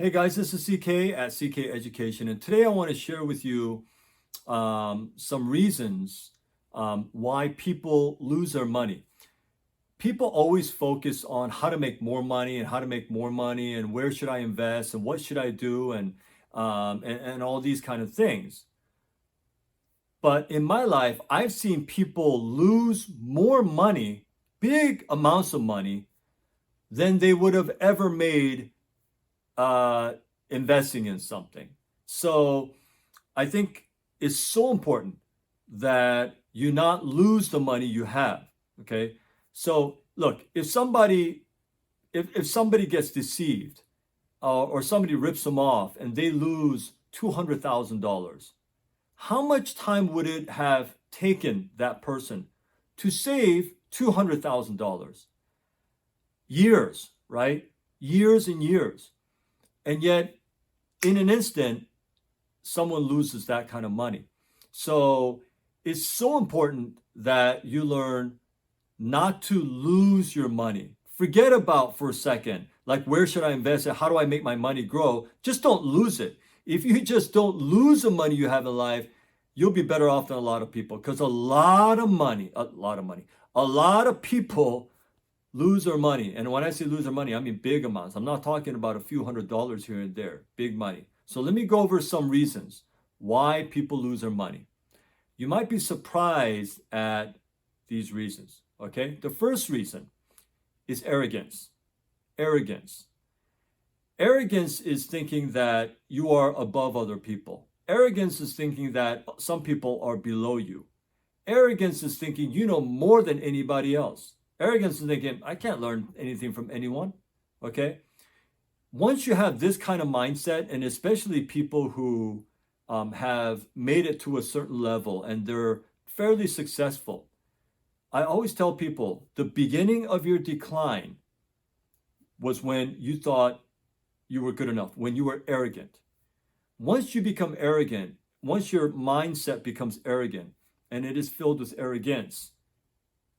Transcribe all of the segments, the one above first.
Hey guys, this is CK at CK Education, and today I want to share with you some reasons why people lose their money. People always focus on how to make more money and how to make more money and where should I invest and what should I do and all these kind of things. But in my life, I've seen people lose more money, big amounts of money, than they would have ever made uh, investing in something. So I think it's so important that you not lose the money you have. Okay. So look, if somebody gets deceived or somebody rips them off and they lose $200,000, how much time would it have taken that person to save $200,000? Years, right? Years and years. And yet, in an instant, someone loses that kind of money. So it's so important that you learn not to lose your money. Forget about for a second, like where should I invest it? How do I make my money grow? Just don't lose it. If you just don't lose the money you have in life, you'll be better off than a lot of people because a lot of people lose their money. And when I say lose their money, I mean big amounts. I'm not talking about a few $100s here and there, big money. So let me go over some reasons why people lose their money. You might be surprised at these reasons, okay? The first reason is arrogance. Arrogance. Arrogance is thinking that you are above other people. Arrogance is thinking that some people are below you. Arrogance is thinking you know more than anybody else. Arrogance is thinking, I can't learn anything from anyone. Okay? Once you have this kind of mindset, and especially people who have made it to a certain level and they're fairly successful, I always tell people the beginning of your decline was when you thought you were good enough, when you were arrogant. Once you become arrogant, once your mindset becomes arrogant and it is filled with arrogance,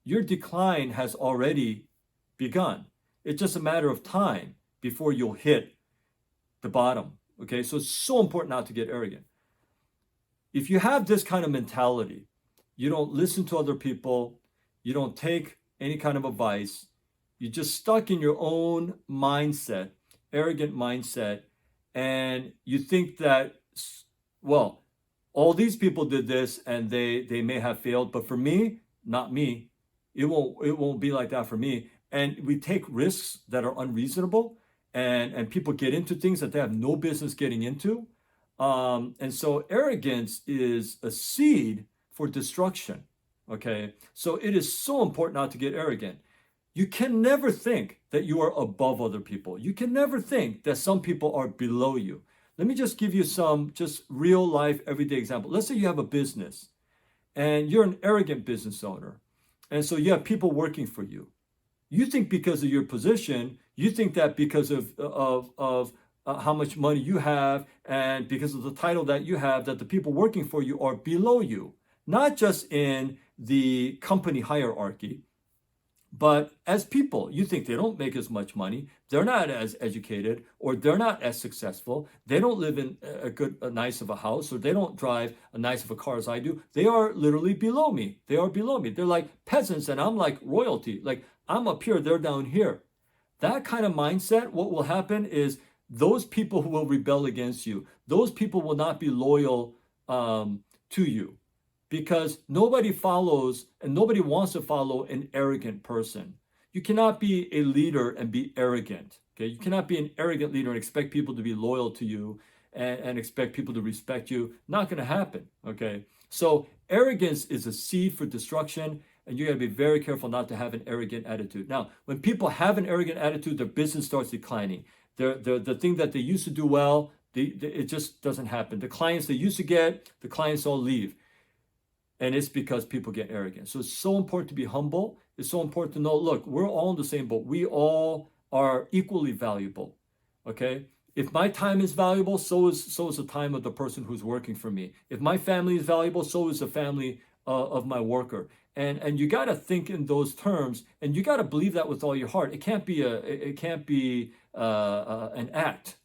your decline has already begun. It's just a matter of time before you'll hit the bottom. Okay, so it's so important not to get arrogant. If you have this kind of mentality, you don't listen to other people, you don't take any kind of advice, you're just stuck in your own mindset, arrogant mindset, and you think that, well, all these people did this and they may have failed, but for me, not me. It won't be like that for me. And we take risks that are unreasonable, and people get into things that they have no business getting into. And so arrogance is a seed for destruction. Okay. So it is so important not to get arrogant. You can never think that you are above other people. You can never think that some people are below you. Let me just give you some just real life everyday example. Let's say you have a business and you're an arrogant business owner. And so you have people working for you. You think because of your position, you think that because of how much money you have and because of the title that you have, that the people working for you are below you. Not just in the company hierarchy, but as people, you think they don't make as much money, they're not as educated, or they're not as successful, they don't live in a nice of a house, or they don't drive a nice of a car as I do. They are literally below me. They are below me. They're like peasants, and I'm like royalty. Like I'm up here, they're down here. That kind of mindset, what will happen is those people who will rebel against you, those people will not be loyal to you. Because nobody follows and nobody wants to follow an arrogant person. You cannot be a leader and be arrogant. Okay, you cannot be an arrogant leader and expect people to be loyal to you and expect people to respect you. Not going to happen. Okay, so arrogance is a seed for destruction, and you got to be very careful not to have an arrogant attitude. Now, when people have an arrogant attitude, their business starts declining. The thing that they used to do well, it just doesn't happen. The clients they used to get, the clients all leave. And it's because people get arrogant. So it's so important to be humble. It's so important to know, look, we're all in the same boat. We all are equally valuable. Okay? If my time is valuable, so is the time of the person who's working for me. If my family is valuable, so is the family of my worker. And you got to think in those terms, and you got to believe that with all your heart. It can't be an act.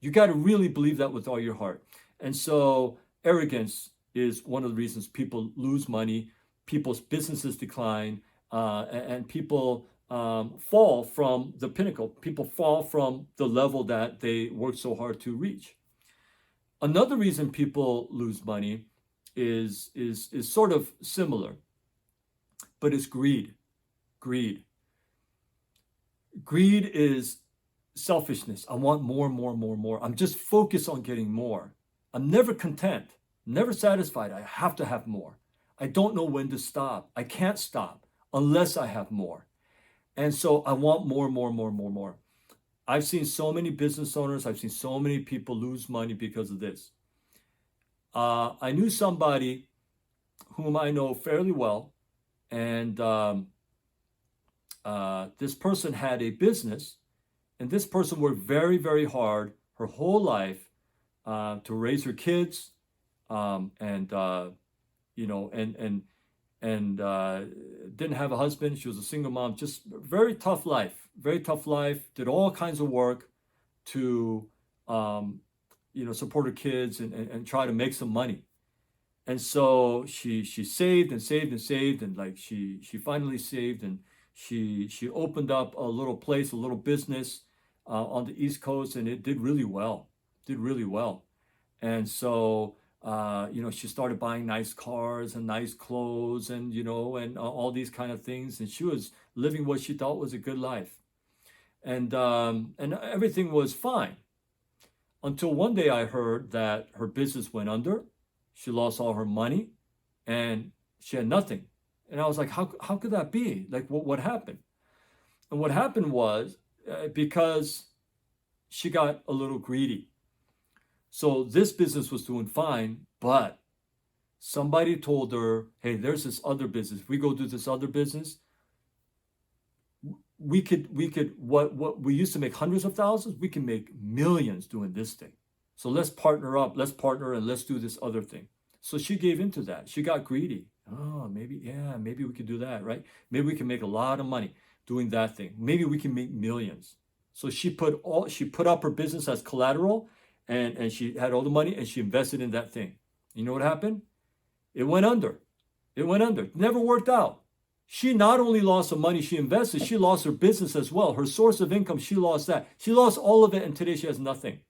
You got to really believe that with all your heart. And so arrogance is one of the reasons people lose money, people's businesses decline, and people fall from the pinnacle. People fall from the level that they worked so hard to reach. Another reason people lose money is sort of similar, but it's greed. Greed. Greed is selfishness. I want more, more, more, more. I'm just focused on getting more. I'm never content, never satisfied. I have to have more. I don't know when to stop. I can't stop unless I have more. And so I want more, more, more, more, more. I've seen so many business owners, I've seen so many people lose money because of this. I knew somebody whom I know fairly well, and this person had a business, and this person worked very, very hard her whole life to raise her kids, and didn't have a husband. She was a single mom. Just very tough life. Very tough life. Did all kinds of work to support her kids and try to make some money. And so she saved and saved and saved, and like she finally saved, and she opened up a little place, a little business on the East Coast, and it did really well. Did really well. And so she started buying nice cars and nice clothes, and and all these kind of things, and she was living what she thought was a good life, and everything was fine until one day I heard that her business went under. She lost all her money, and she had nothing. And I was like, how could that be? Like, what happened? And what happened was because she got a little greedy. So this business was doing fine, but somebody told her, hey, there's this other business. If we go do this other business, we could what we used to make hundreds of thousands, we can make millions doing this thing. So let's partner up, let's partner, and let's do this other thing. So she gave into that. She got greedy. Oh, maybe we could do that, right? Maybe we can make a lot of money doing that thing. Maybe we can make millions. So she put up her business as collateral, and she had all the money, and she invested in that thing. You know what happened? It went under. It went under. It never worked out. She not only lost the money she invested, she lost her business as well. Her source of income, she lost that. She lost all of it, and today she has nothing.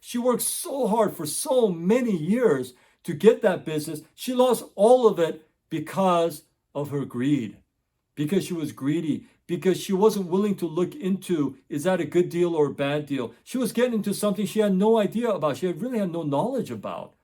She worked so hard for so many years to get that business. She lost all of it because of her greed, because she was greedy, because she wasn't willing to look into, is that a good deal or a bad deal? She was getting into something she had no idea about. She really had no knowledge about.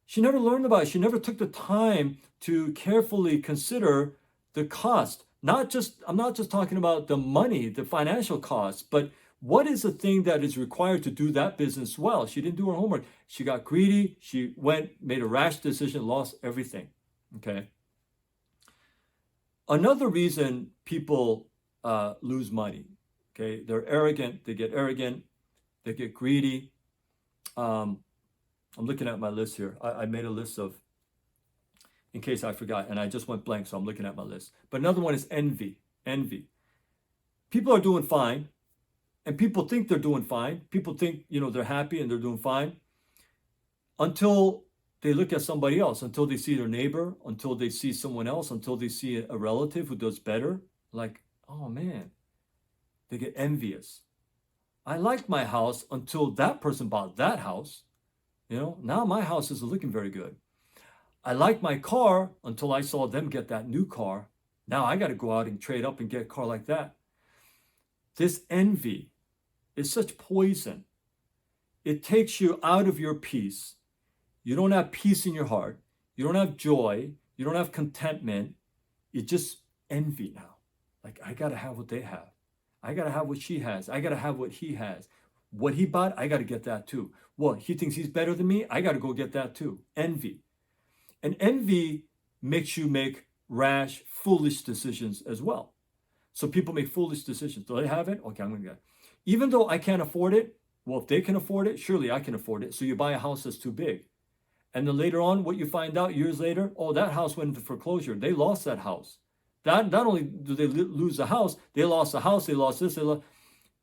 She never learned about it. She never took the time to carefully consider the cost. I'm not just talking about the money, the financial cost, but what is the thing that is required to do that business well? She didn't do her homework. She got greedy. She made a rash decision, lost everything. Okay. Another reason people lose money, okay, they're arrogant. They get arrogant. They get greedy. I'm looking at my list here. I made a list of, in case I forgot, and I just went blank, so I'm looking at my list. But another one is envy. Envy. People are doing fine, and people think they're doing fine. People think, they're happy and they're doing fine until they look at somebody else, until they see their neighbor, until they see someone else, until they see a relative who does better. Like, oh man, they get envious. I liked my house until that person bought that house. Now my house isn't looking very good. I liked my car until I saw them get that new car. Now I got to go out and trade up and get a car like that. This envy is such poison. It takes you out of your peace. You don't have peace in your heart. You don't have joy. You don't have contentment. It's just envy now. Like, I got to have what they have. I got to have what she has. I got to have what he has. What he bought, I got to get that too. Well, he thinks he's better than me. I got to go get that too. Envy. And envy makes you make rash, foolish decisions as well. So people make foolish decisions. Do they have it? Okay, I'm going to get it. Even though I can't afford it, well, if they can afford it, surely I can afford it. So you buy a house that's too big. And then later on, what you find out years later, oh, that house went into foreclosure. They lost that house. That not only do they lose the house, they lost the house, they lost this, and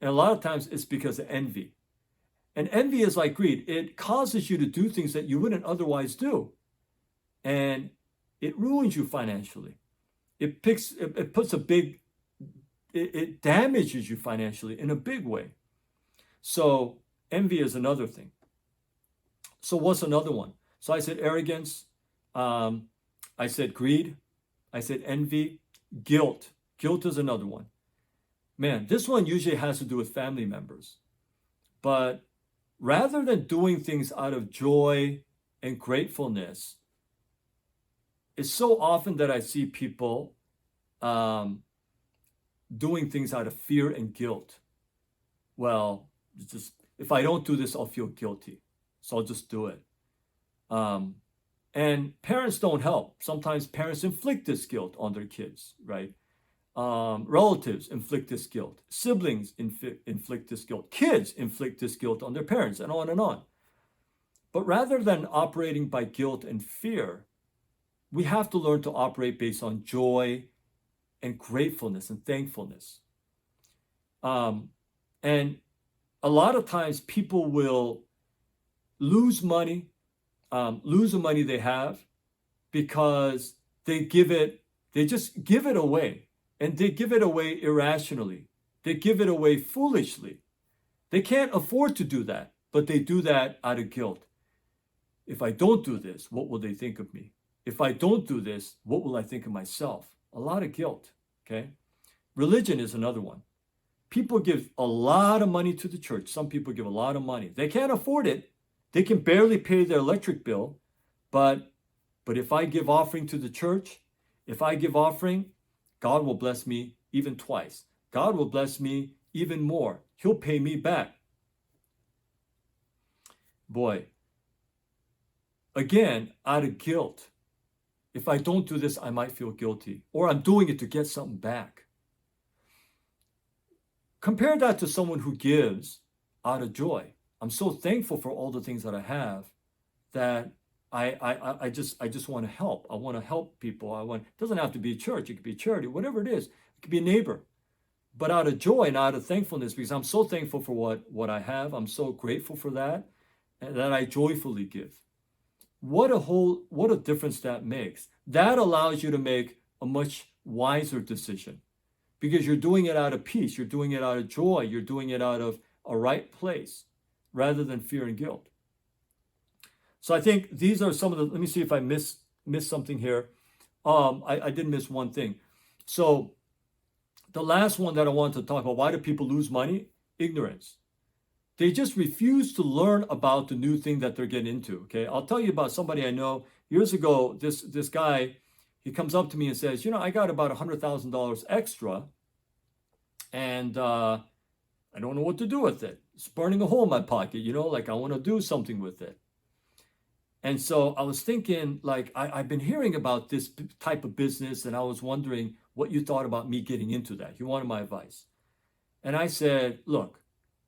a lot of times it's because of envy. And envy is like greed. It causes you to do things that you wouldn't otherwise do. And it ruins you financially. It puts a big, it damages you financially in a big way. So envy is another thing. So what's another one? So I said arrogance. I said greed. I said envy. Guilt. Guilt is another one. Man, this one usually has to do with family members. But rather than doing things out of joy and gratefulness, it's so often that I see people doing things out of fear and guilt. Well, it's just if I don't do this, I'll feel guilty, so I'll just do it. And parents don't help. Sometimes parents inflict this guilt on their kids, right? Relatives inflict this guilt. Siblings inflict this guilt. Kids inflict this guilt on their parents, and on and on. But rather than operating by guilt and fear, we have to learn to operate based on joy and gratefulness and thankfulness. And a lot of times people will lose money, lose the money they have because they just give it away. And they give it away irrationally. They give it away foolishly. They can't afford to do that, but they do that out of guilt. If I don't do this, what will they think of me? If I don't do this, what will I think of myself? A lot of guilt, okay? Religion is another one. People give a lot of money to the church. Some people give a lot of money. They can't afford it. They can barely pay their electric bill. But if I give offering to the church, if I give offering, God will bless me even twice. God will bless me even more. He'll pay me back. Boy, again, out of guilt. If I don't do this, I might feel guilty. Or I'm doing it to get something back. Compare that to someone who gives out of joy. I'm so thankful for all the things that I have that I just want to help. I want to help people. It doesn't have to be a church. It could be a charity, whatever it is. It could be a neighbor. But out of joy and out of thankfulness, because I'm so thankful for what I have. I'm so grateful for that, and that I joyfully give. What a difference that makes. That allows you to make a much wiser decision because you're doing it out of peace. You're doing it out of joy. You're doing it out of a right place rather than fear and guilt. So I think these are some of the, let me see if I missed something here. I did miss one thing. So the last one that I wanted to talk about, why do people lose money? Ignorance. They just refuse to learn about the new thing that they're getting into, okay? I'll tell you about somebody I know. Years ago, this guy, he comes up to me and says, I got about $100,000 extra, and I don't know what to do with it. It's burning a hole in my pocket, like I want to do something with it. And so I was thinking, like, I've been hearing about this type of business, and I was wondering what you thought about me getting into that. He wanted my advice. And I said, look,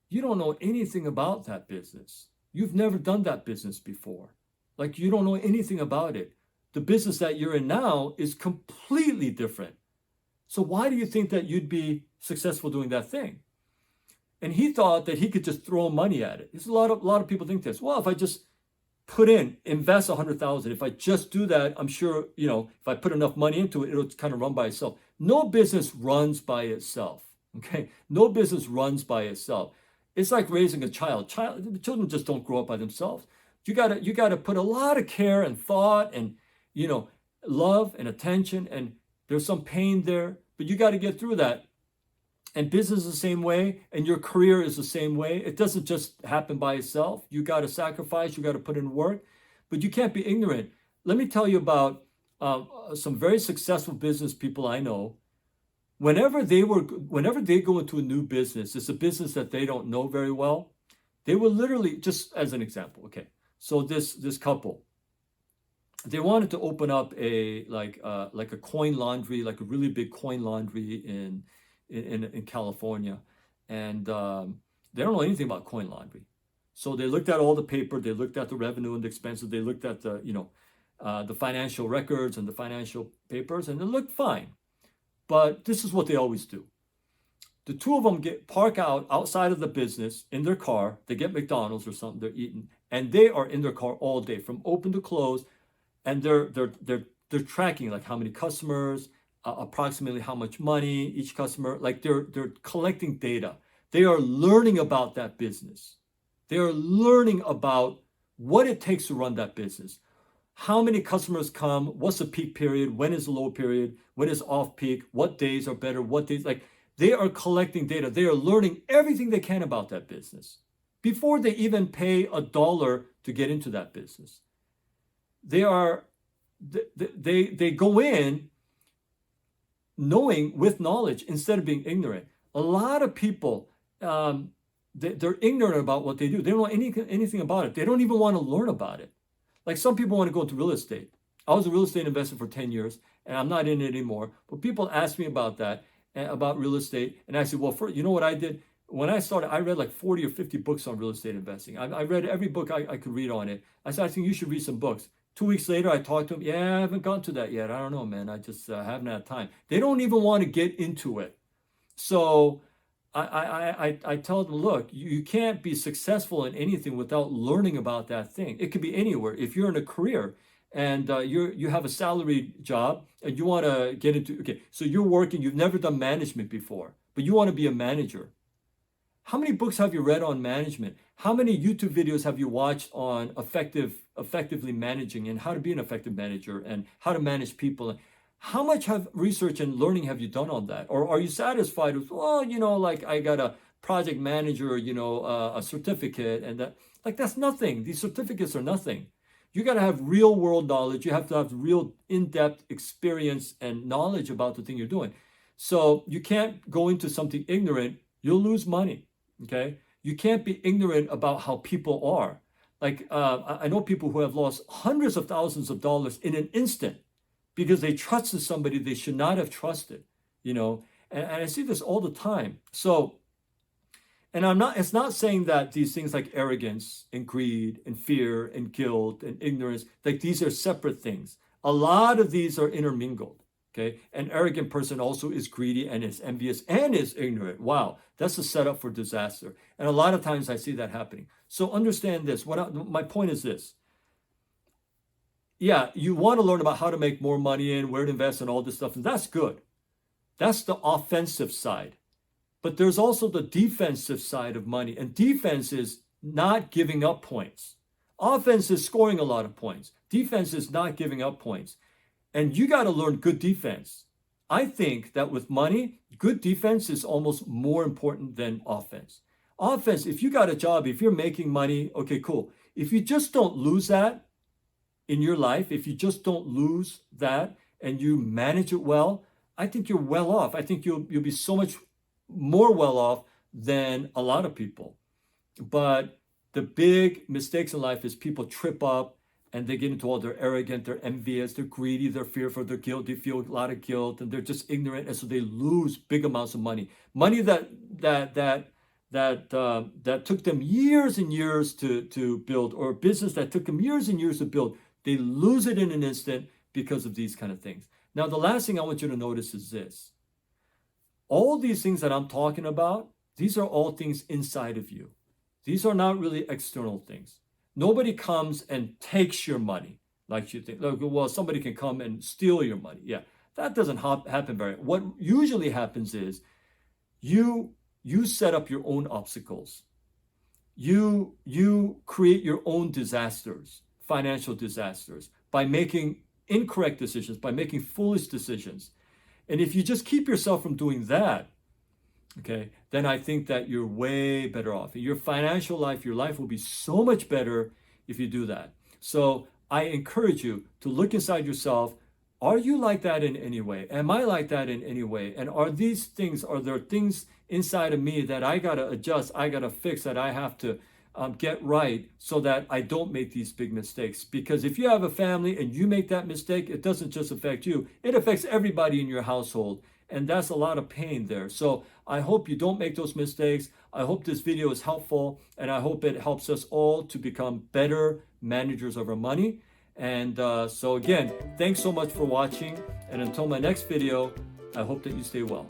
you don't know anything about that business. You've never done that business before. Like, you don't know anything about it. The business that you're in now is completely different. So why do you think that you'd be successful doing that thing? And he thought that he could just throw money at it. There's a lot of people think this. Well, if I just invest 100,000. If I just do that, I'm sure, if I put enough money into it, it'll kind of run by itself. No business runs by itself. Okay. No business runs by itself. It's like raising a child. Children just don't grow up by themselves. You gotta put a lot of care and thought and, love and attention, and there's some pain there, but you got to get through that. And business is the same way, and your career is the same way. It doesn't just happen by itself. You got to sacrifice, you got to put in work, but you can't be ignorant. Let me tell you about some very successful business people I know. Whenever they go into a new business, it's a business that they don't know very well. They will literally, just as an example, okay. So this couple, they wanted to open up a coin laundry, like a really big coin laundry in California, and they don't know anything about coin laundry. So they looked at all the paper, they looked at the revenue and the expenses, they looked at the financial records and the financial papers, and it looked fine. But this is what they always do. The two of them park outside of the business in their car. They get McDonald's or something they're eating, and they are in their car all day from open to close, and they're tracking like how many customers, approximately how much money each customer. Like they're collecting data. They are learning about that business. They are learning about what it takes to run that business. How many customers come? What's the peak period? When is the low period? When is off peak? What days are better? What days? Like they are collecting data. They are learning everything they can about that business before they even pay $1 to get into that business. They go in knowing with knowledge instead of being ignorant. A lot of people, they're ignorant about what they do. They don't know anything about it. They don't even want to learn about it. Like some people want to go into real estate. I was a real estate investor for 10 years, and I'm not in it anymore. But people ask me about that, about real estate. And I said, well, you know what I did? When I started, I read like 40 or 50 books on real estate investing. I read every book I could read on it. I said, I think you should read some books. 2 weeks later, I talked to them. Yeah, I haven't gotten to that yet. I don't know, man. I just haven't had time. They don't even want to get into it. So I tell them, look, you can't be successful in anything without learning about that thing. It could be anywhere. If you're in a career and you have a salaried job and you want to get into, okay, so you're working, you've never done management before, but you want to be a manager. How many books have you read on management? How many YouTube videos have you watched on effectively managing and how to be an effective manager and how to manage people? How much research and learning have you done on that? Or are you satisfied with, well, like I got a project manager, a certificate and that, like that's nothing. These certificates are nothing. You got to have real world knowledge. You have to have real in-depth experience and knowledge about the thing you're doing. So you can't go into something ignorant. You'll lose money. Okay. You can't be ignorant about how people are. Like I know people who have lost hundreds of thousands of dollars in an instant because they trusted somebody they should not have trusted, and I see this all the time. So, and it's not saying that these things like arrogance and greed and fear and guilt and ignorance, like these are separate things. A lot of these are intermingled. Okay. An arrogant person also is greedy and is envious and is ignorant. Wow. That's a setup for disaster. And a lot of times I see that happening. So understand this. My point is this. Yeah, you want to learn about how to make more money and where to invest and all this stuff. And that's good. That's the offensive side. But there's also the defensive side of money. And defense is not giving up points. Offense is scoring a lot of points. Defense is not giving up points. And you got to learn good defense. I think that with money, good defense is almost more important than offense. Offense, if you got a job, if you're making money, okay, cool. If you just don't lose that in your life, if you just don't lose that and you manage it well, I think you're well off. I think you'll be so much more well off than a lot of people. But the big mistakes in life is people trip up and they get into all, they're arrogant, they're envious, they're greedy, they're fearful, they're guilty, they feel a lot of guilt, and they're just ignorant, and so they lose big amounts of money. Money that took them years and years to build, or a business that took them years and years to build, they lose it in an instant because of these kind of things. Now, the last thing I want you to notice is this. All these things that I'm talking about, these are all things inside of you. These are not really external things. Nobody comes and takes your money like you think. Like, well, somebody can come and steal your money. Yeah, that doesn't happen very. What usually happens is you set up your own obstacles. You create your own disasters, financial disasters, by making incorrect decisions, by making foolish decisions. And if you just keep yourself from doing that, okay, then I think that you're way better off. Your financial life, your life will be so much better if you do that. So I encourage you to look inside yourself. Are you like that in any way? Am I like that in any way? And are there things inside of me that I got to adjust, I got to fix, that I have to get right so that I don't make these big mistakes? Because if you have a family and you make that mistake, it doesn't just affect you, it affects everybody in your household. And that's a lot of pain there. So I hope you don't make those mistakes. I hope this video is helpful, and I hope it helps us all to become better managers of our money. And so again, thanks so much for watching. And until my next video, I hope that you stay well.